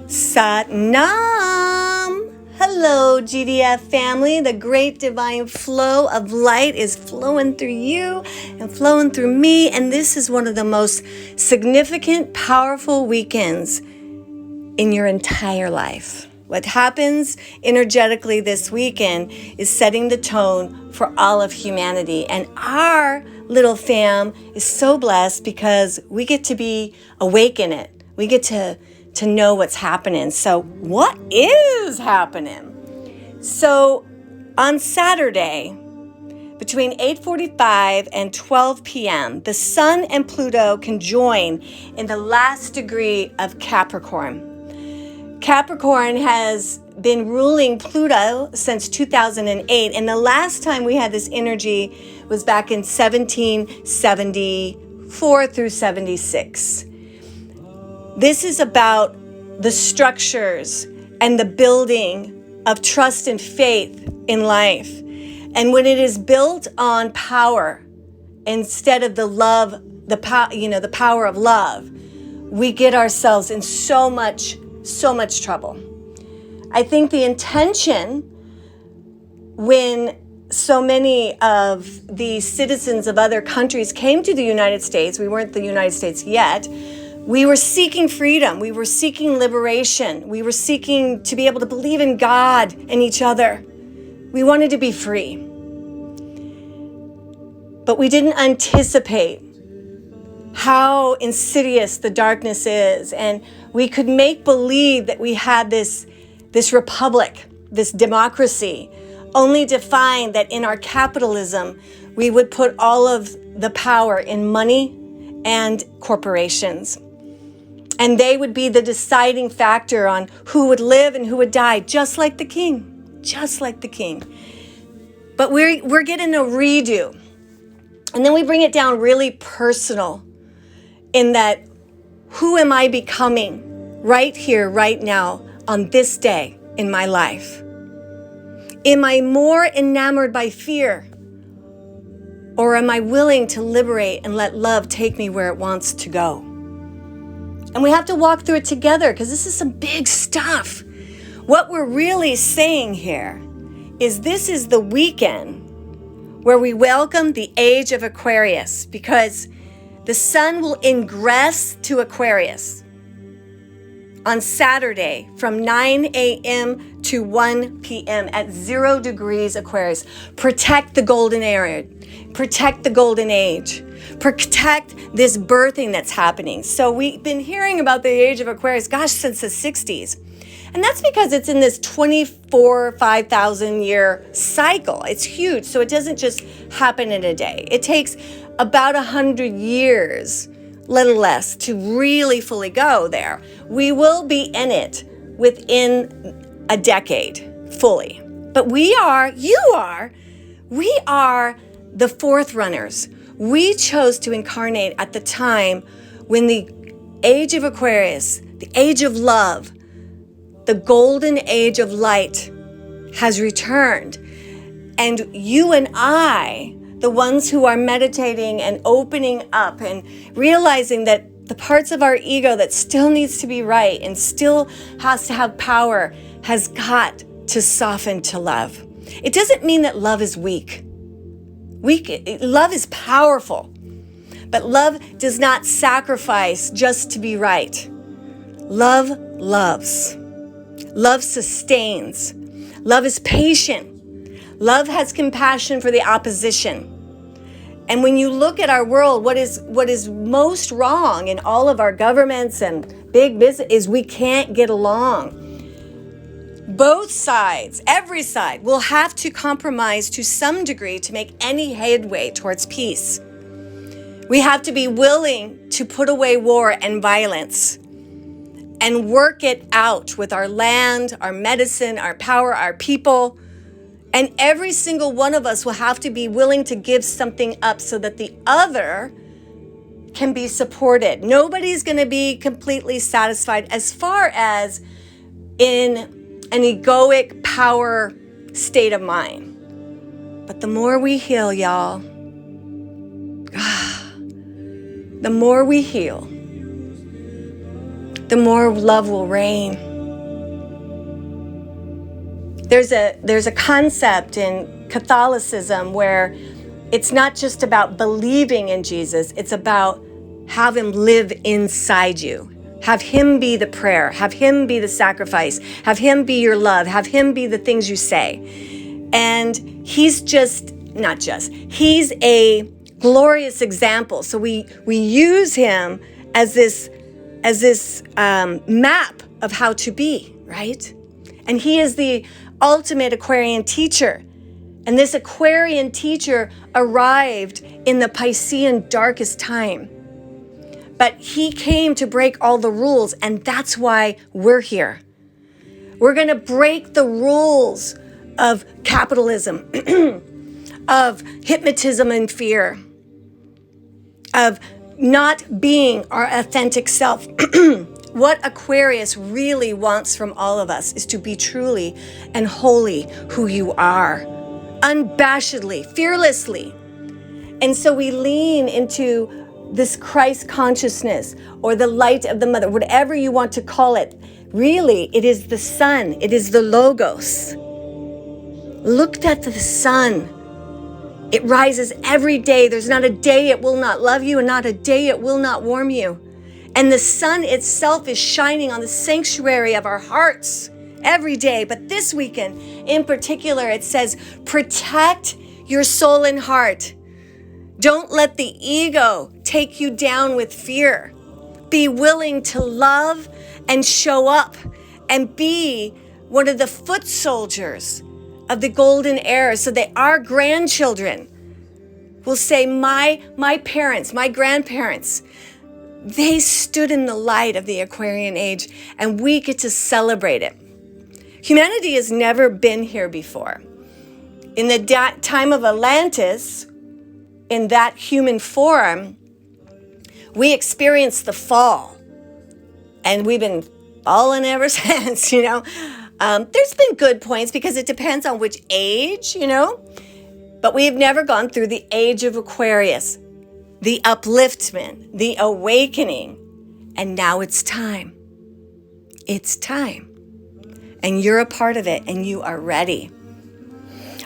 Sat Nam. Hello, GDF family. The great divine flow of light is flowing through you and flowing through me. And this is one of the most significant, powerful weekends in your entire life. What happens energetically this weekend is setting the tone for all of humanity. And our little fam is so blessed because we get to be awake in it. We get to know what's happening. So what is happening? So on Saturday, between 8:45 and 12 p.m., the Sun and Pluto conjoin in the last degree of Capricorn. Capricorn has been ruling Pluto since 2008, and the last time we had this energy was back in 1774 through 76. This is about the structures and the building of trust and faith in life. And when it is built on power instead of the love, the power of love, we get ourselves in so much trouble. I think the intention when so many of the citizens of other countries came to the United States, we weren't the United States yet, we were seeking freedom, we were seeking liberation, we were seeking to be able to believe in God and each other. We wanted to be free. But we didn't anticipate how insidious the darkness is. And we could make believe that we had this republic, this democracy, only to find that in our capitalism, we would put all of the power in money and corporations. And they would be the deciding factor on who would live and who would die, just like the king. But we're getting a redo. And then we bring it down really personal in that, who am I becoming right here, right now, on this day in my life? Am I more enamored by fear? Or am I willing to liberate and let love take me where it wants to go? And we have to walk through it together because this is some big stuff. What we're really saying here is this is the weekend where we welcome the age of Aquarius, because the sun will ingress to Aquarius on Saturday from 9 a.m. to 1 p.m. at 0 degrees Aquarius. Protect the golden era. Protect the golden age. Protect this birthing that's happening. So we've been hearing about the age of Aquarius, since the 60s. And that's because it's in this 5,000 year cycle. It's huge. So it doesn't just happen in a day. It takes about 100 years, little less, to really fully go there. We will be in it within a decade fully. But we are the fourth runners. We chose to incarnate at the time when the age of Aquarius, the age of love, the golden age of light has returned. And you and I, the ones who are meditating and opening up and realizing that the parts of our ego that still needs to be right and still has to have power has got to soften to love. It doesn't mean that love is weak. Love is powerful, but love does not sacrifice just to be right. Love loves. Love sustains. Love is patient. Love has compassion for the opposition. And when you look at our world, what is most wrong in all of our governments and big business is we can't get along. Both sides, every side, will have to compromise to some degree to make any headway towards peace. We have to be willing to put away war and violence and work it out with our land, our medicine, our power, our people. And every single one of us will have to be willing to give something up so that the other can be supported. Nobody's going to be completely satisfied as far as in an egoic power state of mind. But the more we heal, y'all, the more we heal, the more love will reign. There's a concept in Catholicism where it's not just about believing in Jesus, it's about have him live inside you. Have him be the prayer, have him be the sacrifice, have him be your love, have him be the things you say. And he's he's a glorious example. So we use him as this map of how to be, right? And he is the ultimate Aquarian teacher. And this Aquarian teacher arrived in the Piscean darkest time. But he came to break all the rules, and that's why we're here. We're going to break the rules of capitalism, of hypnotism and fear, of not being our authentic self. What Aquarius really wants from all of us is to be truly and wholly who you are, unabashedly, fearlessly. And so we lean into this Christ consciousness or the light of the mother, whatever you want to call it. Really, it is the sun. It is the logos. Look at the sun. It rises every day. There's not a day it will not love you and not a day it will not warm you. And the sun itself is shining on the sanctuary of our hearts every day. But this weekend in particular, it says, protect your soul and heart. Don't let the ego take you down with fear. Be willing to love and show up and be one of the foot soldiers of the golden era so that our grandchildren will say, my parents, my grandparents, they stood in the light of the Aquarian age, and we get to celebrate it. Humanity has never been here before. In the time of Atlantis, in that human form, we experienced the fall, and we've been falling ever since, There's been good points because it depends on which age, but we've never gone through the age of Aquarius, the upliftment, the awakening, and now it's time. It's time, and you're a part of it, and you are ready.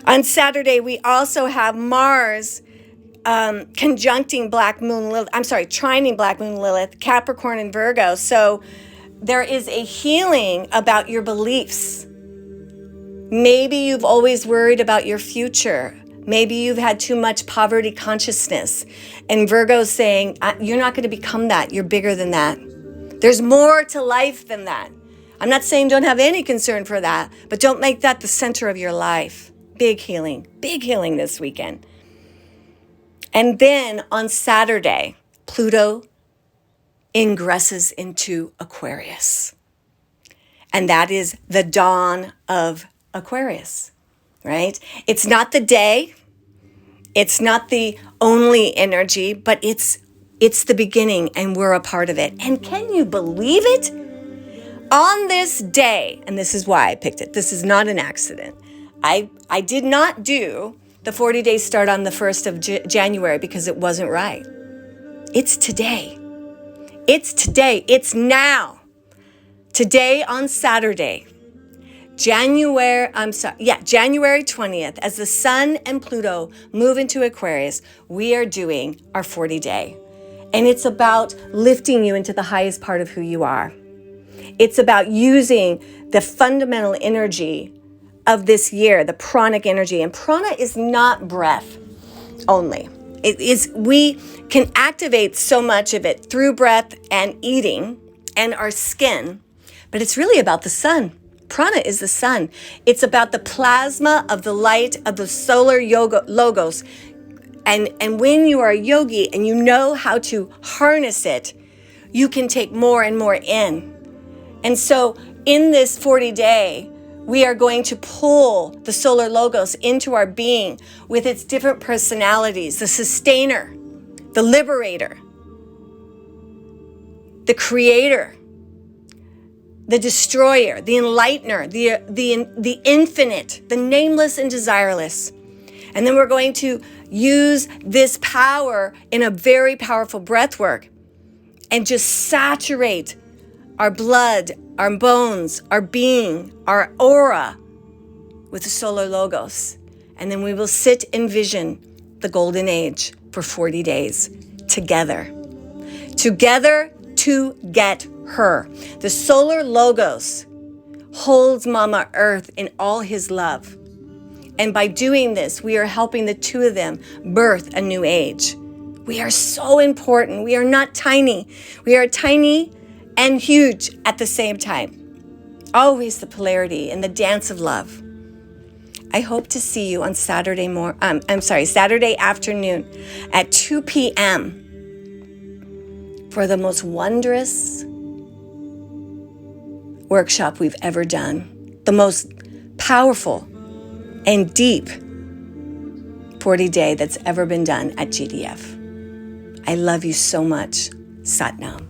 On Saturday, we also have Mars trining Black Moon Lilith, Capricorn and Virgo. So there is a healing about your beliefs. Maybe you've always worried about your future. Maybe you've had too much poverty consciousness. And Virgo's saying, you're not going to become that. You're bigger than that. There's more to life than that. I'm not saying don't have any concern for that, but don't make that the center of your life. Big healing this weekend. And then on Saturday, Pluto ingresses into Aquarius. And that is the dawn of Aquarius, right? It's not the day. It's not the only energy, but it's the beginning, and we're a part of it. And can you believe it? On this day, and this is why I picked it. This is not an accident. I did not do the 40 days start on the 1st of January because it wasn't right. It's today. It's today. It's now. Today on Saturday, January 20th, as the Sun and Pluto move into Aquarius, we are doing our 40-day. And it's about lifting you into the highest part of who you are. It's about using the fundamental energy of this year, the pranic energy. And prana is not breath only. It is, we can activate so much of it through breath and eating and our skin, but it's really about the sun. Prana is the sun. It's about the plasma of the light of the solar logos. And when you are a yogi and you know how to harness it, you can take more and more in. And so in this 40-day, we are going to pull the solar logos into our being with its different personalities, the sustainer, the liberator, the creator, the destroyer, the enlightener, the infinite, the nameless and desireless. And then we're going to use this power in a very powerful breath work and just saturate our blood, our bones, our being, our aura with the solar logos. And then we will sit and vision the golden age for 40 days together. Together to get her. The solar logos holds Mama Earth in all his love. And by doing this, we are helping the two of them birth a new age. We are so important. We are not tiny. We are tiny and huge at the same time. Always the polarity and the dance of love. I hope to see you on Saturday afternoon at 2 p.m. for the most wondrous workshop we've ever done. The most powerful and deep 40-day that's ever been done at GDF. I love you so much. Sat Nam.